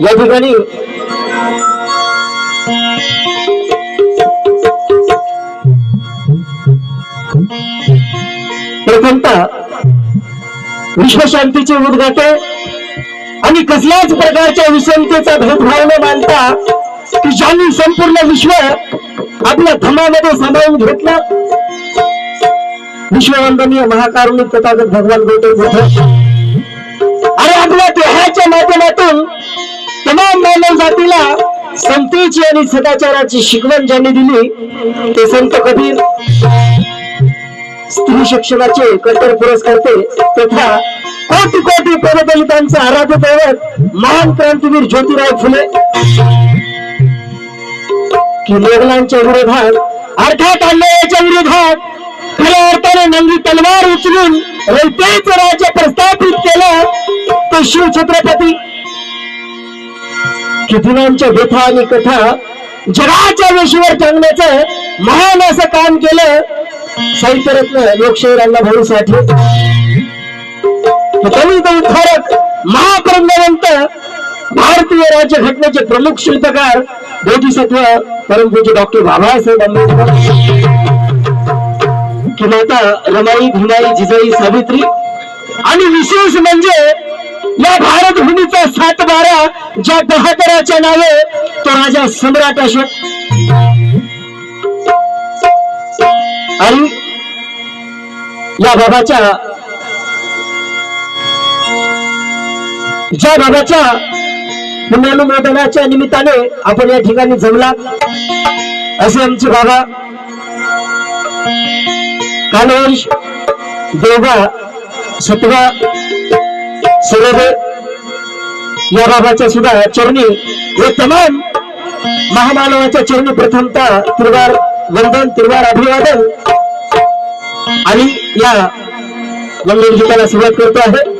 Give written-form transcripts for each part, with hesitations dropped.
या ठिकाणी प्रथमतः विश्वशांतीचे उद्घाटन आणि कसल्याच प्रकारच्या विषमतेचा भेदभाव न मानता की ज्यांनी संपूर्ण विश्व आपल्या धर्मामध्ये सामावून घेतलं, विश्ववंदनीय महाकारुणिक तथागत भगवान गौतम बुद्ध आणि आपल्या देहाच्या माध्यमातून तमाम मानव जातीला संतेची आणि सदाचाराची शिकवण ज्यांनी दिली ते संत कबीर, स्त्री शिक्षणाचे कट्टर पुरस्कर्ते तथा कोटी कोटी परदलितांचे आराध्य दैवत महान क्रांतीवीर ज्योतिराव फुले, की मोगलांच्या विरोधात अर्थात अन्यायाच्या विरोधात खऱ्या अर्थाने नंगी तलवार उचलून रयतेचं राज्य प्रस्थापित केलं तो शिवछत्रपती, की दिनांच्या व्यथा आणि कथा जगाच्या वेशीवर टांगण्याचं महान असं काम केलं साहित्यरत्न लोकशाहीर अण्णाभाऊ साठे, दलित उद्धारक महाप्रज्ञावंत भारतीय राज्यघटनेचे प्रमुख शिल्पकार बोधिसत्व परमपूज्य डॉक्टर बाबासाहेब आंबेडकर, की माता रमाई, भीमाई, जिजाई, सावित्री आणि विशेष म्हणजे या भारत भूमीचा 7-12 ज्या बहादराच्या नावे तो राजा सम्राट अशोक आणि या बाबाच्या पुण्यानुमोदनाच्या निमित्ताने आपण या ठिकाणी जमला असे आमचे बाबा कानवंश, देवगा, सतवा, सुरदे या बाबाच्या सुद्धा चरणी व तमाम महामानवाच्या चरणी प्रथमतः तिरवार वंदन, तिरवार अभिवादन आणि या वंदन गीताला सुरुवात करतो आहे.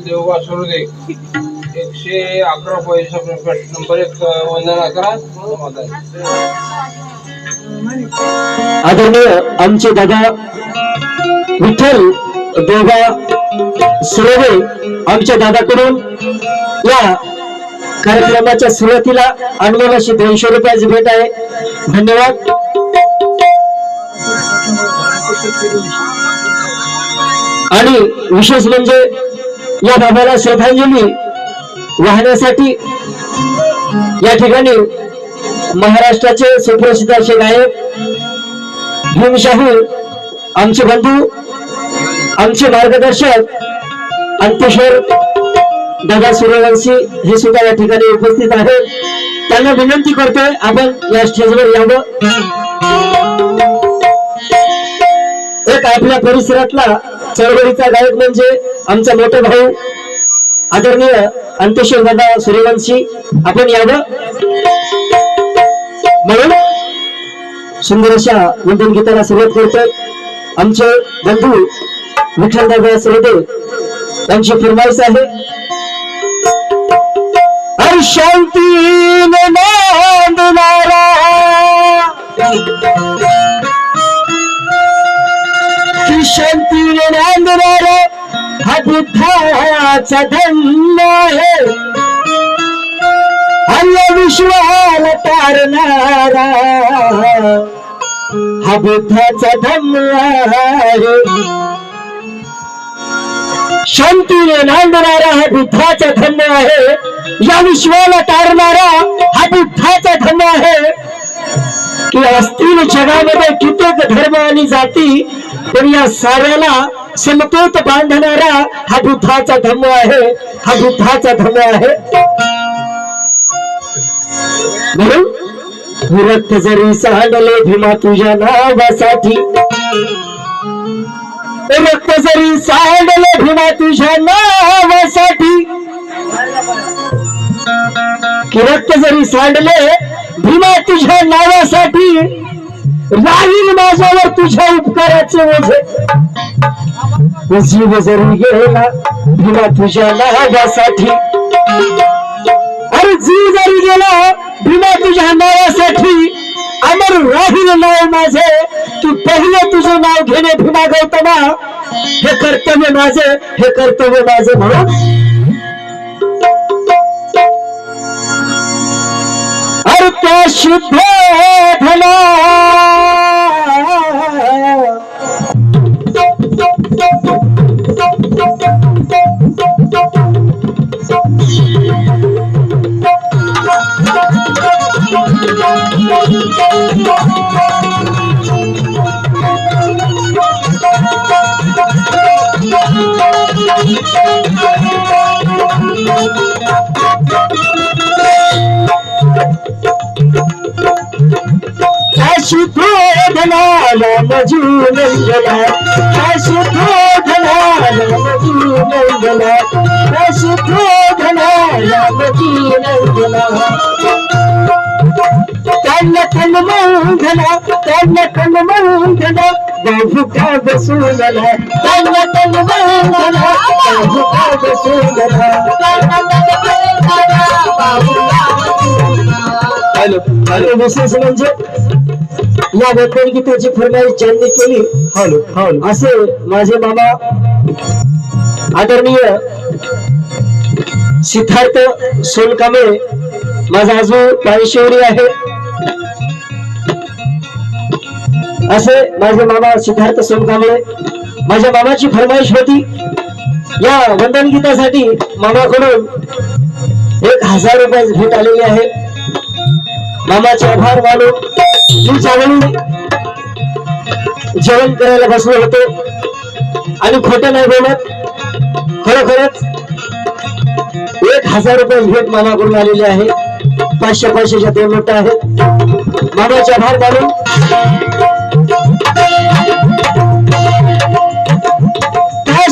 देवगा सुरुदे 111 पैसा नंबर 1 वंदना करा. आदरणीय आमचे दादा विठ्ठल देवगा सुरवे आमच्या दादाकडून या कार्यक्रमाच्या सुरुवातीला अनमोल अशी 200 रुपयाची भेट आहे. धन्यवाद. आणि विशेष म्हणजे या बाबाला श्रद्धांजली वाहण्यासाठी या ठिकाणी महाराष्ट्राचे सुप्रसिद्ध असे गायक भीमशाहू, आमचे बंधू, आमचे मार्गदर्शक अंतेश्वर दादा सूर्यवंशी हे सुद्धा या ठिकाणी उपस्थित आहेत. त्यांना विनंती करतोय आपण या स्टेजवर यावं. एक आपल्या परिसरातला चळवळीचा गायक म्हणजे आमचा मोठा भाऊ आदरणीय अंत्येश्वर दादा सूर्यवंशी, आपण यावं. म्हणून सुंदर अशा वंदन गीताला सुरुवात करतोय. आमचे बंधू विठ्ठलदादा सरदेव यांची फरमाईश आहे. शांतीने नांदणारा शांतीने नांदणारा हा बुद्धाचा धम्म आहे. अन्य विश्वाला तारणारा हा बुद्धाचा धम्म आहे. शांतीने नांदणारा हा बुद्धाचा धम्म आहे. या विश्वाला तारणारा हा बुद्धाचा धम्म आहे. की असतील जगामध्ये कित्येक धर्म आणि जाती, पण या साऱ्याला समतोल बांधणारा हा बुद्धाचा धम्म आहे. हा बुद्धाचा धम्म आहे. म्हणून रक्त जरी सांडले भीमा तुझ्या नावासाठी, रक्त जरी सांडले भीमा तुझ्या नावासाठी, की रक्त जरी सांडले भीमा तुझ्या नावासाठी, राहील माझ्यावर तुझ्या उपकाराचे ओझे. जीव जरी गेला भीमा तुझ्या नावासाठी, अरे जीव जरी गेला भीमा तुझ्या नावासाठी, अमर राहील नाव माझे. तू पहिले तुझं नाव घेणे भीमा गौतमा, हे कर्तव्य माझे, हे कर्तव्य माझे. म्हणून अरे त्या शुद्ध धना शुद्धोधनाला मजूनंदना, शुद्धोधनाला मजूनंदना, शुद्धोधनाला मजूनंदना. त्यांना तन मंधना, त्यांना तन मंधना, बाहुका बसूनला. त्यांना तन मंधना, बाहुका बसूनला. आणि विशेष म्हणजे या वंदन गीताची फरमाईश ज्यांनी केली असे माझे मामा आदरणीय सिद्धार्थ सोनकांबळे, माझा आजू पायशेवरी आहे. असे माझे मामा सिद्धार्थ सोनकांबळे, माझ्या मामाची फरमाईश होती. या वंदन गीतासाठी मामाकडून 1000 रुपये भेट आलेली आहे. मामाचे आभार मानून मी चांगली जेवण करायला बसलो होतो आणि खोटं नाही बोलत, खरोखरच 1000 रुपये भेट मामाकडून आलेली आहे. 500-500च्या 2 नोटा आहेत. मामाचे आभार मानून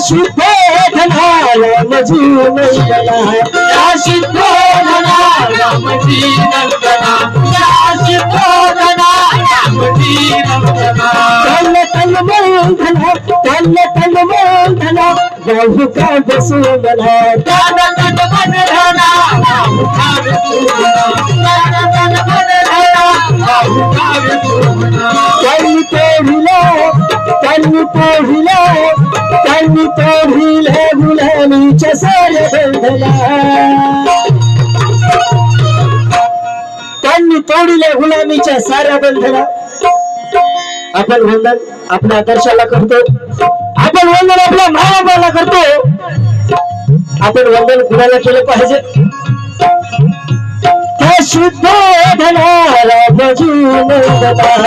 शुद्धोधनाला मजूनंदना, शुद्धोधनाला मजूनंदना, शुद्धोधनाला मजूनंदना. त्यांना तन मंधना, त्यांना तन मंधना, बाहुका बसूनला. त्यांना तन मंधना, बाहुका बसूनला. त्यांना तन मंधना, बाहुका बसूनला. त्यांनी तोडला, त्यांनी तोडला, त्यांनी तोडले गुलामीच्या साऱ्या बंधना. त्यांनी तोडले गुलामीच्या साऱ्या बंधना. आपण वंदन आपल्या आदर्शाला करतो, आपण वंदन आपल्या मायाबाला करतो. आपण वंदन कुणाला केलं पाहिजे? त्या शुद्धोधनाला मजूनंदना,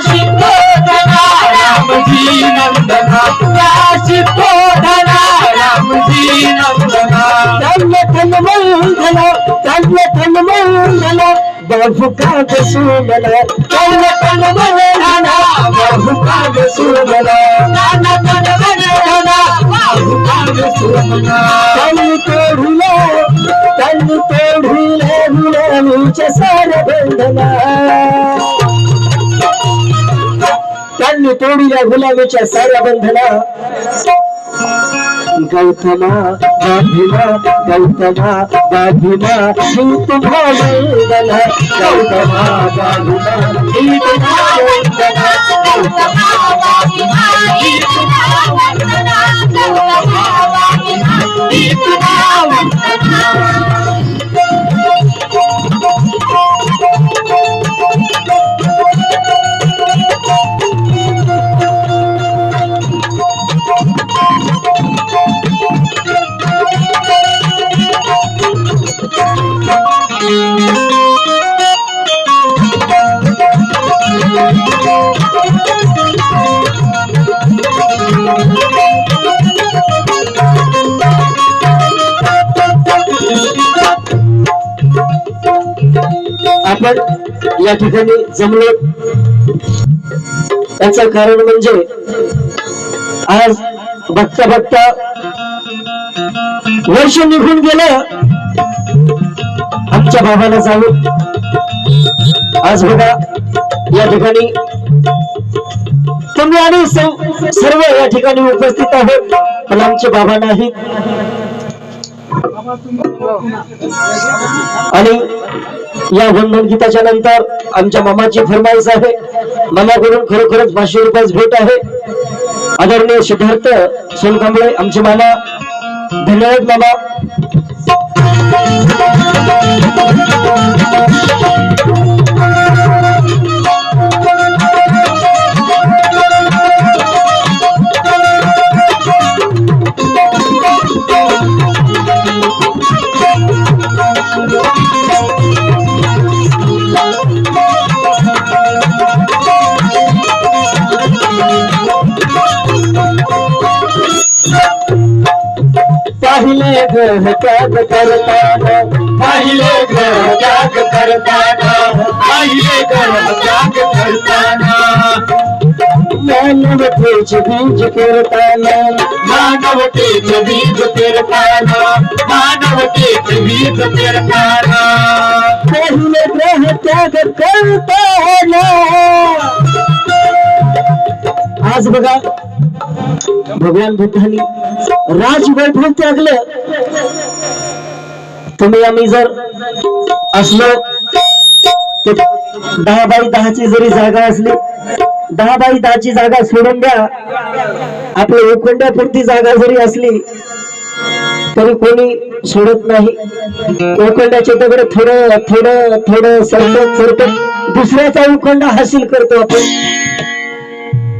शुद्धोधनाला रामजी नंदना काशी कोढला रामजी नंदना तन मंगला बाबू का सुमला तन मंगला बाबू का सुमला तन तोडूला गुलामीच्या सार बंधना त्यांनी तोडूया गुलामीच्या साऱ्या बंधना गौतमा बाधिमा ही तुम्हा वंदना गौतमा बाधिमा ही तुम्हा वंदना गौतमा बाधिमा ही तुम्हा वंदना गौतमा बाधिमा ही तुम्हा वंदना आपण या ठिकाणी जमलो याचं कारण म्हणजे आज बघता बघता वर्ष निघून गेलं आमच्या बाबाला जाऊन. आज बघा या ठिकाणी तुम्ही आणि सर्व या ठिकाणी उपस्थित आहोत पण आमचे बाबा नाही. आणि या वंदन गीताच्या नंतर आमच्या मामाची फरमाईश आहे. मामाकडून खरोखरच 500 रुपयाच भेट आहे. आदरणीय सिद्धार्थ सोनकांबळे आमचे मामा. धन्यवाद मामा. पहिले ग्रह त्याग करताना पहिले ग्रह त्याग करताना पहिले ग्रह त्याग करताना मानवतेचे बीज पेरताना मानवतेचे बीज पेरताना मानवतेचे बीज पेरताना पहिले ग्रह त्याग करताना. आज बघा भगवान बुद्धांनी राजवैभव त्यागलं. तुम्ही आम्ही जर असलो 10x10 ची जरी जागा असली 10x10 ची जागा सोडून द्या. आपल्या उखंड्यापुरती जागा जरी असली तरी कोणी सोडत नाही. उखंड्याच्या दगड थोडं थोडं थोडं सरकत सरकत दुसऱ्याचा उखंडा हासिल करतो आपण.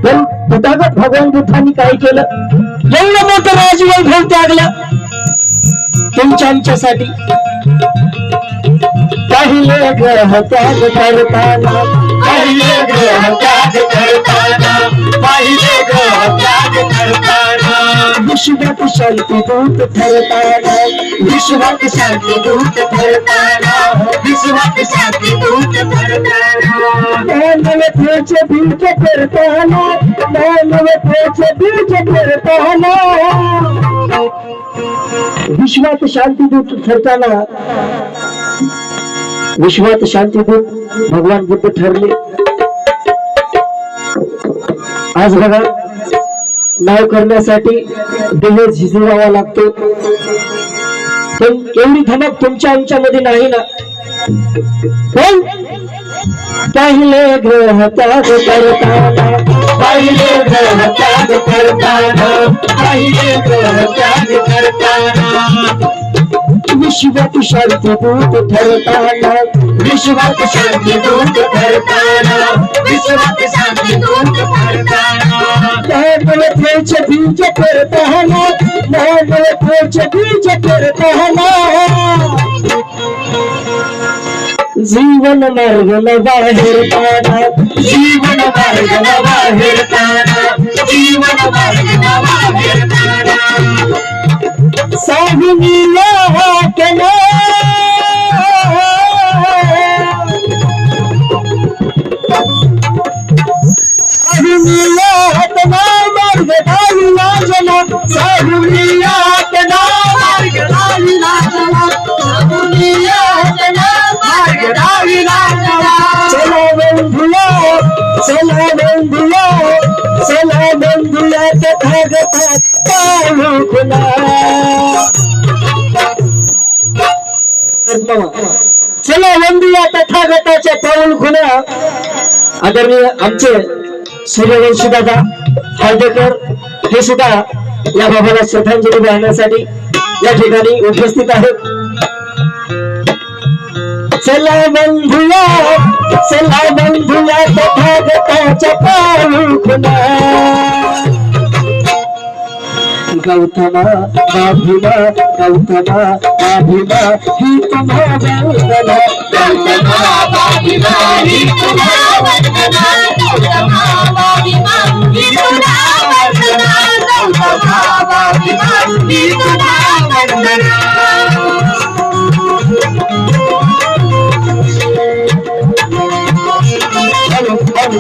पण तथागत भगवान बुद्धांनी काय केलं? एवढं मोठं राजवैभव त्यागलं तुमच्या आमच्यासाठी. पहिले ग्रह त्याग करताना पहिले ग्रह त्याग करताना पहिले ग्रह त्याग करताना विश्वात शांती दूत ठरताना विश्वात शांती दूत ठरताना विश्वात शांती दूत ठरताना मानवतेचे बीज करताना मानवतेचे बीज करताना विश्वात शांती दूत ठरताना विश्वात शांती दूत भगवान बुद्ध ठरले. आज बघा नाव करण्यासाठी देह झिजवावा लागतो पण एवढी धमक तुमच्या आमच्यामध्ये नाही ना. पण पहिले ग्रह त्याग करताना पहिले ग्रह त्याग करताना पहिले ग्रह त्याग करताना विश्वात शांती दूत ठरताना विश्वात शांती दूत ठरताना विश्वात शांती दूत ठरताना मानवतेचे बीज करताना मानवतेचे बीज करताना जीवन मार्ग न बाहेर पाडा, जीवन मार्ग न बाहेर काढा, जीवन मार्ग न बाहेर काढा. साहुनिया हाकना साहुनिया हाकना मार्ग धाविला जना, साहुनिया हाकना मार्ग लाविला चला, साहुनिया हाकना मार्ग लाविला चला. चला बंधुया, चला बंधुया, चला बंधुया तथागतात पाहू खुला. चला बंधुया तथागताच्या पाऊल खुला. आदरणीय आमचे सूर्यवंशी दादा फाळदेकर हे सुद्धा या बाबाला श्रद्धांजली वाहण्यासाठी या ठिकाणी उपस्थित आहेत. चला बंधुया, चला बंधुया तथागताच्या पाऊल खुला. गौतमा भीमा, गौतमा भीमा ही तुम्हा वंदना. गौतमा भीमा ही तुला वंदना, गौतमा भीमा ही तुला वंदना, गौतमा भीमा ही तुला वंदना. हॅलो हॅलो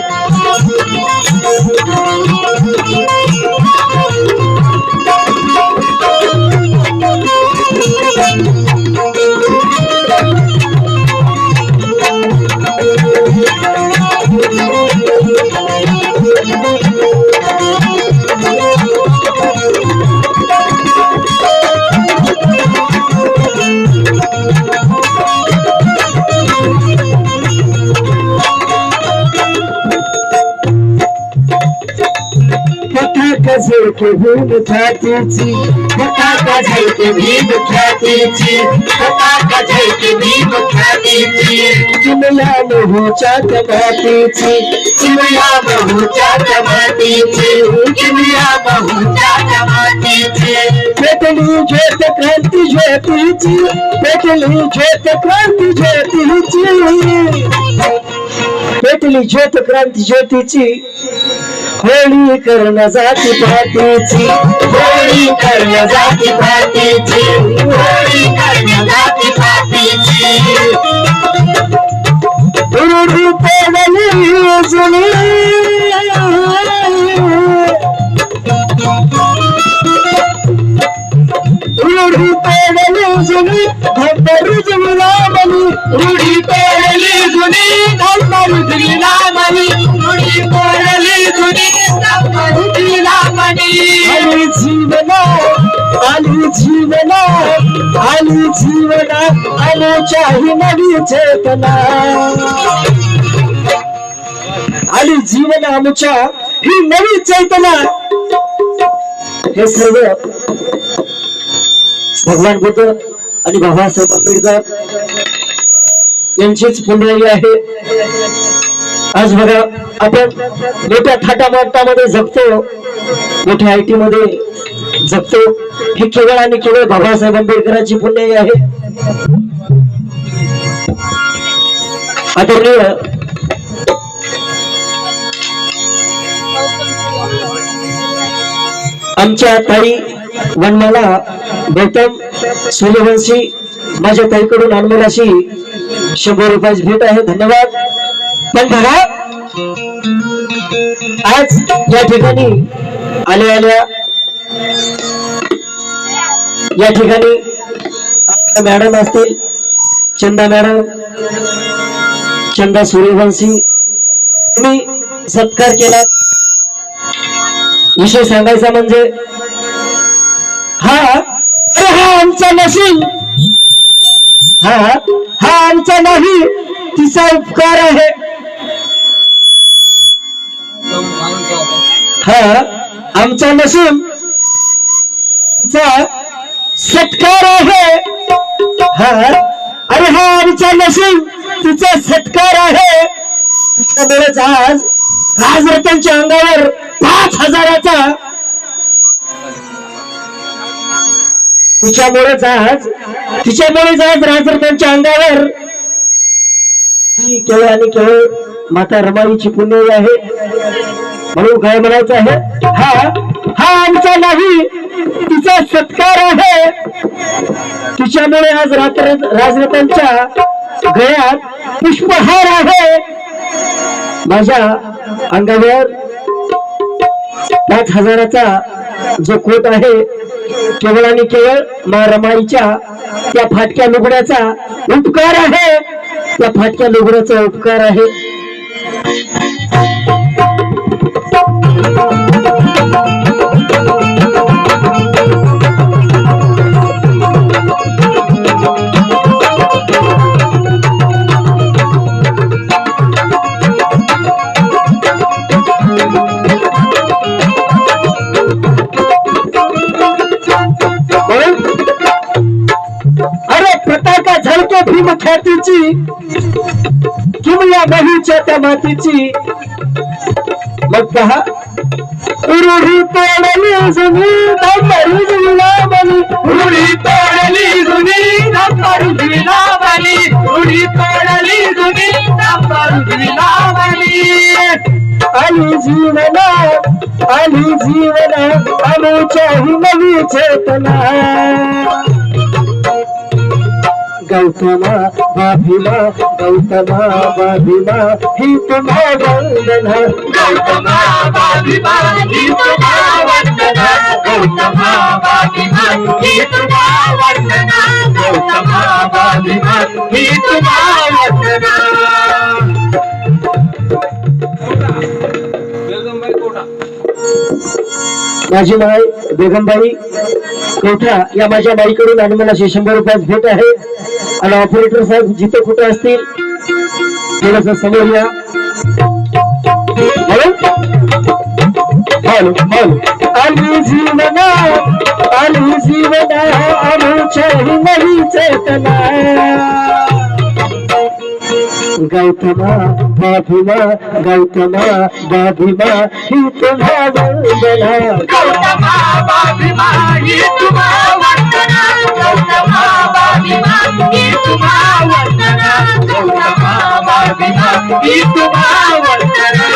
झळके भूम ख्यातीची, पताका झळके भीम ख्यातीची, पताका झळके भीम ख्यातीची. चिमया मोहच्या मातीची, चिमया बहुच्या जमातीची, चिमया बहुच्या जमातीची. पेटली ज्योत क्रांती ज्योतीची, पेटली ज्योत क्रांती ज्योतीची, पेटली ज्योत क्रांती ज्योतीची. होळी कर्ण जाती पातीची, होळी कर्ण जाती पातीची, होळी कर्ण जाती पातीची. उरुडू पेवली जुनी, उरुडू पेवली जुनी, धब्बरू जुला मनी, रूढी पेरली जुनी, धर्मरुद्रीला मणी, रूढी पेरली जुनी, धर्मरुद्रीला मणी. आली जीवना, आली जीवना, आली जीवना, आलोच्या ही नवी चेतना. आली जीवन आमच्या ही नवी चैतना. हे सर्व भगवान बुद्ध आणि बाबासाहेब आंबेडकर यांचीच पुण्याई आहे. आज बघा आपण मोठ्या थाटामाटामध्ये जगतो, मोठ्या IT मध्ये जगतो, हे केवळ आणि केवळ बाबासाहेब आंबेडकरांची पुण्याई आहे. आदरणीय आमच्या ताई वनमाला गौतम सूर्यवंशी माझ्या ताईकडून अनमोल अशी 100 रुपयाची भेट आहे. धन्यवाद. पण बघा आज या ठिकाणी आल्या आल्या या ठिकाणी मॅडम असतील, चंदा मॅडम, चंदा सूर्यवंशी, तुम्ही सत्कार केला. विषय सांगायचा म्हणजे हा आमचा नशीब, हा आमचा नाही, तिचा उपकार आहे. हा आमचा नशीब, तिचा सत्कार आहे. अरे हा आमचा नशीब, तिचा सत्कार आहे. त्यामुळेच आज राजरत्नांच्या अंगावर 5000चा, तिच्यामुळेच आज राजरत्नांच्या अंगावर ही केवळ आणि केवळ माता रमाईची पुण्य आहे, म्हणून काय म्हणायचं आहे, हा आमचा नाही तिचा सत्कार आहे. तिच्यामुळे आज राजरत्नांच्या गळ्यात पुष्पहार आहे. माझ्या अंगावर 5,000चा जो कोट आहे, केवळ आणि केवळ मा रमाईच्या त्या फाटक्या लुगड्याचा उपकार आहे. त्या फाटक्या लुगड्याचा उपकार आहे. अरे पताका झळके भीम ख्यातीची, किमया बहीच्या त्या मातीची. मग पहा, रूढी तोडली जुनी धम्मरी जुलाबली, रूढी तोडली जुनी धम्मरू जुलाबली, रूढी तोडली जुनी धम्मरू जुलाबली. आली जीवनात आमच्याही नवी चेतना. गौतमा बाभिमा ही तुम्हा वंदना. गौतमा बाभिमा ही तुम्हा वंदना, गौतमा बाभिमा ही तुम्हा वंदना, गौतमा बाभिमा ही तुम्हा वंदना. माझी माय बेगमबाई कोठा या माझ्या बाईकडून आणि मला 100 रुपयात भेट आहे. आणि ऑपरेटर साहेब जिथे कुठे असतील थोडस समोर या. आली जीवना आमच्याही नवी चेतना. गौतमा बाभिमा ही तुम्हा वंदना. गौतमा बाभिमा ही तुम्हा वंदना, गौतमा बाभिमा ही तुम्हा वंदना, गौतमा बाभिमा ही तुम्हा वंदना.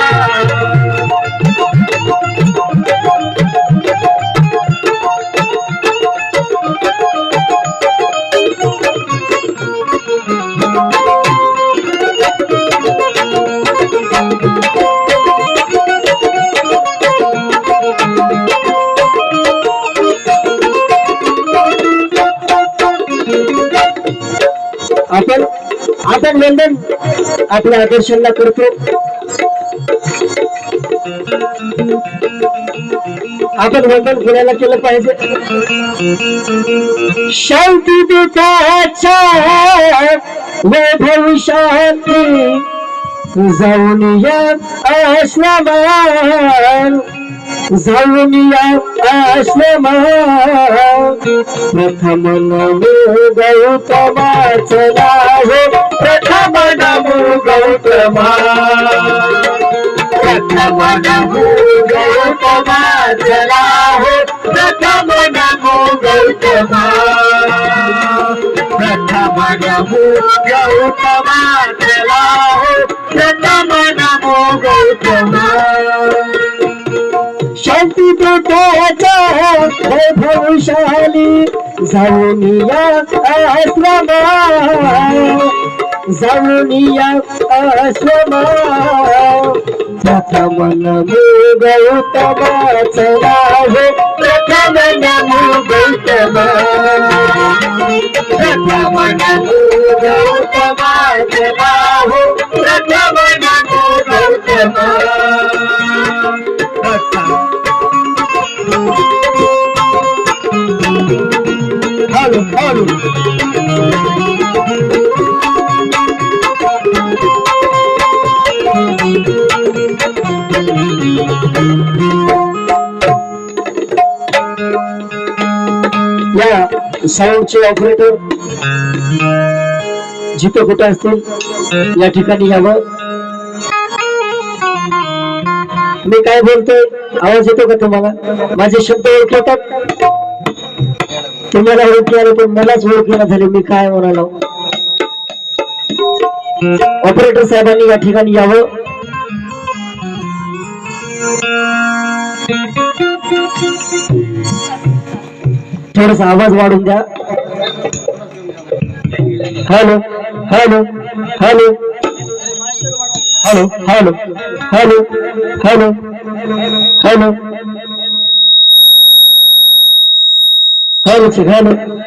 आपण वंदन आपल्या आदर्शांना करतो. आपण वंदन कोणाला केलं पाहिजे? शांती देताच्या वैभव शांती जाऊन या आश्रमान, जाऊन या आश्रमान. प्रथम नमो गौतमाचला हो, प्रथम नमो गौतमा, प्रथम नमो गौतमाचला हो, प्रथम नमो गौतमा, प्रथम नमो गौतमाचला हो, प्रथम नमो गौतमा. शांती देताच्या वैभवशाली जाऊन या आश्रमान, जाऊन या आश्रमान. प्रथम नमो गौतमाचला हो, प्रथम नमो गौतमा, प्रथम नमो गौतमाचला हो, प्रथम नमो गौतमा. या साऊंडचे ऑपरेटर जिथे कुठे असतील या ठिकाणी यावं. मी काय बोलतोय आवाज येतो का तुम्हाला? माझे शब्द ओळख येतात? तुम्हाला ओळख आले पण मलाच ओळख येणार झाली मी काय म्हणालो. ऑपरेटर साहेबांनी या ठिकाणी यावं. थोडासा आवाज वाढून द्या. Hello hello hello hello hello hello hello hello hello hello